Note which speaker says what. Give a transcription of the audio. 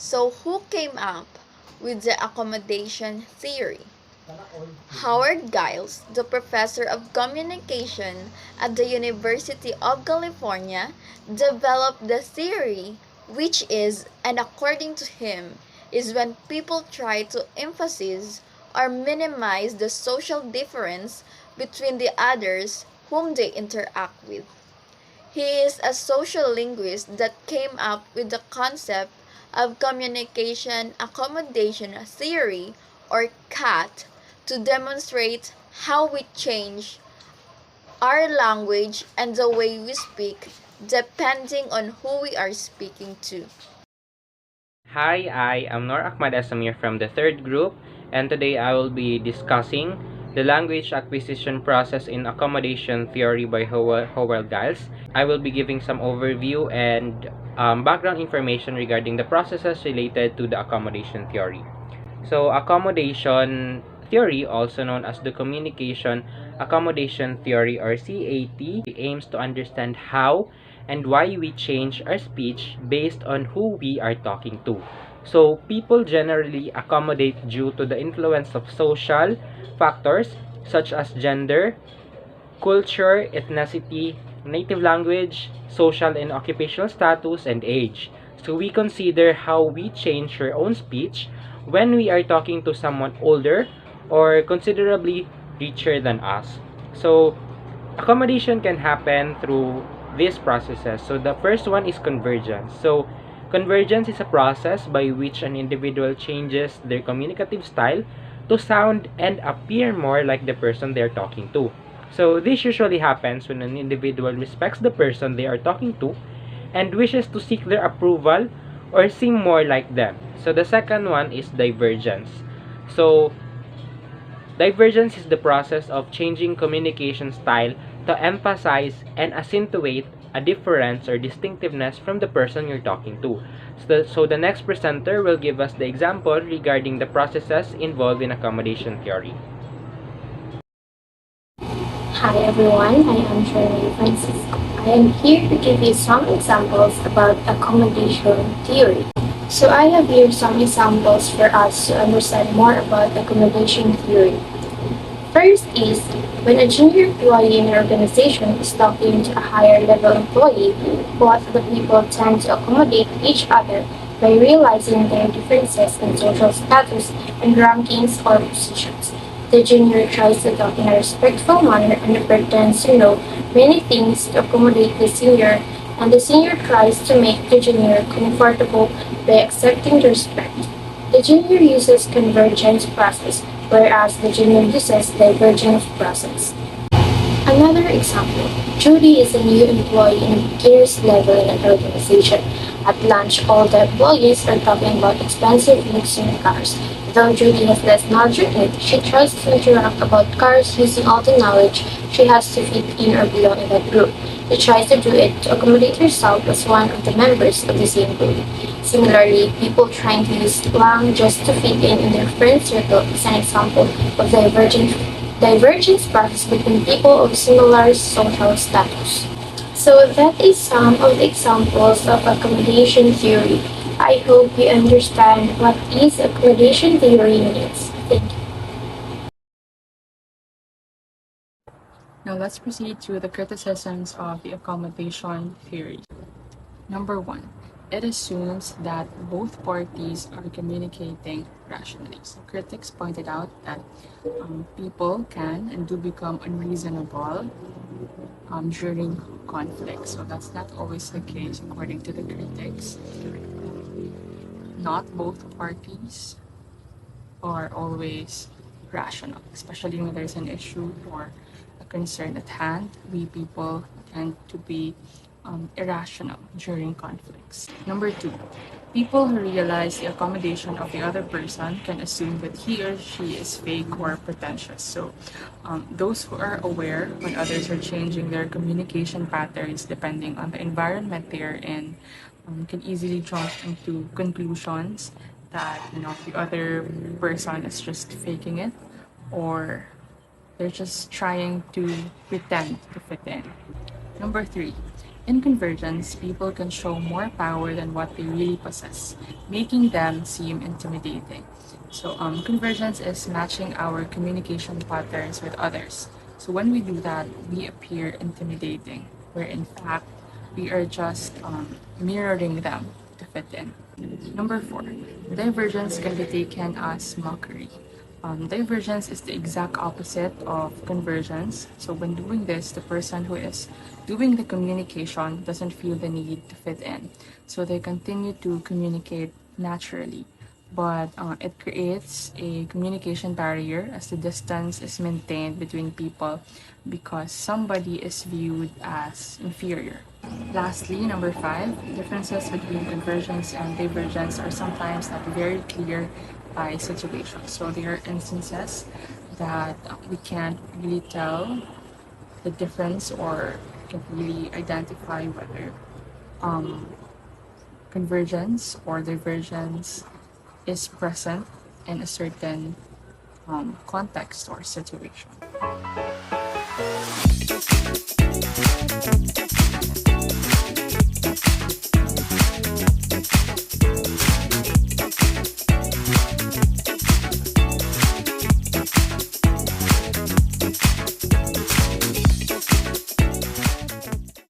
Speaker 1: So who came up with the accommodation theory? Howard Giles, the professor of communication at the University of California, developed the theory, which is, and according to him, is when people try to emphasize or minimize the social difference between the others whom they interact with. He is a social linguist that came up with the concept of communication accommodation theory, or CAT, to demonstrate how we change our language and the way we speak depending on who we are speaking to.
Speaker 2: Hi, I am Akmad S from the third group, and today I will be discussing the language acquisition process in accommodation theory by Howard Giles. I will be giving some overview and background information regarding the processes related to the accommodation theory. So, accommodation theory, also known as the communication accommodation theory or CAT, aims to understand how and why we change our speech based on who we are talking to. So, people generally accommodate due to the influence of social factors such as gender, culture, ethnicity, native language, social and occupational status, and age. So we consider how we change our own speech when we are talking to someone older or considerably richer than us. So accommodation can happen through these processes. So the first one is convergence. So convergence is a process by which an individual changes their communicative style to sound and appear more like the person they're talking to. So this usually happens when an individual respects the person they are talking to and wishes to seek their approval or seem more like them. So the second one is divergence. So divergence is the process of changing communication style to emphasize and accentuate a difference or distinctiveness from the person you're talking to. So the next presenter will give us the example regarding the processes involved in accommodation theory.
Speaker 3: Hi everyone, I am Sheryn Mae. I am here to give you some examples about accommodation theory. So I have here some examples for us to understand more about accommodation theory. First is when a junior employee in an organization is talking to a higher level employee, both the people tend to accommodate each other by realizing their differences in social status and rankings or positions. The junior tries to talk in a respectful manner and pretends to know many things to accommodate the senior, and the senior tries to make the junior comfortable by accepting the respect. The junior uses convergence process, whereas the junior uses divergence process. Another example, Judy is a new employee in beginner's level in an organization. At lunch, all the employees are talking about expensive luxury cars. Though Judy has less knowledge in it, she tries to interact about cars using all the knowledge she has to fit in or belong in that group. She tries to do it to accommodate herself as one of the members of the same group. Similarly, people trying to use slang just to fit in their friend circle is an example of divergence process between people of similar social status. So that is some of the examples of accommodation theory. I hope you understand what is accommodation theory means. Thank you.
Speaker 4: Now let's proceed to the criticisms of the accommodation theory. Number one, it assumes that both parties are communicating rationally. So critics pointed out that people can and do become unreasonable during conflict. So that's not always the case according to the critics. Not both parties are always rational, especially when there's an issue or a concern at hand. We people tend to be irrational during conflicts. Number two, people who realize the accommodation of the other person can assume that he or she is fake or pretentious. So, those who are aware when others are changing their communication patterns depending on the environment they're in can easily jump into conclusions that the other person is just faking it or they're just trying to pretend to fit in. Number three, In convergence, people can show more power than what they really possess, making them seem intimidating. So, convergence is matching our communication patterns with others. So, when we do that, we appear intimidating, where in fact, we are just mirroring them to fit in. Number four, divergence can be taken as mockery. Divergence is the exact opposite of convergence. So when doing this, the person who is doing the communication doesn't feel the need to fit in. So they continue to communicate naturally. But it creates a communication barrier as the distance is maintained between people because somebody is viewed as inferior. Lastly, number five, differences between convergence and divergence are sometimes not very clear by situation. So there are instances that we can't really tell the difference or can't really identify whether um, convergence or divergence is present in a certain context or situation.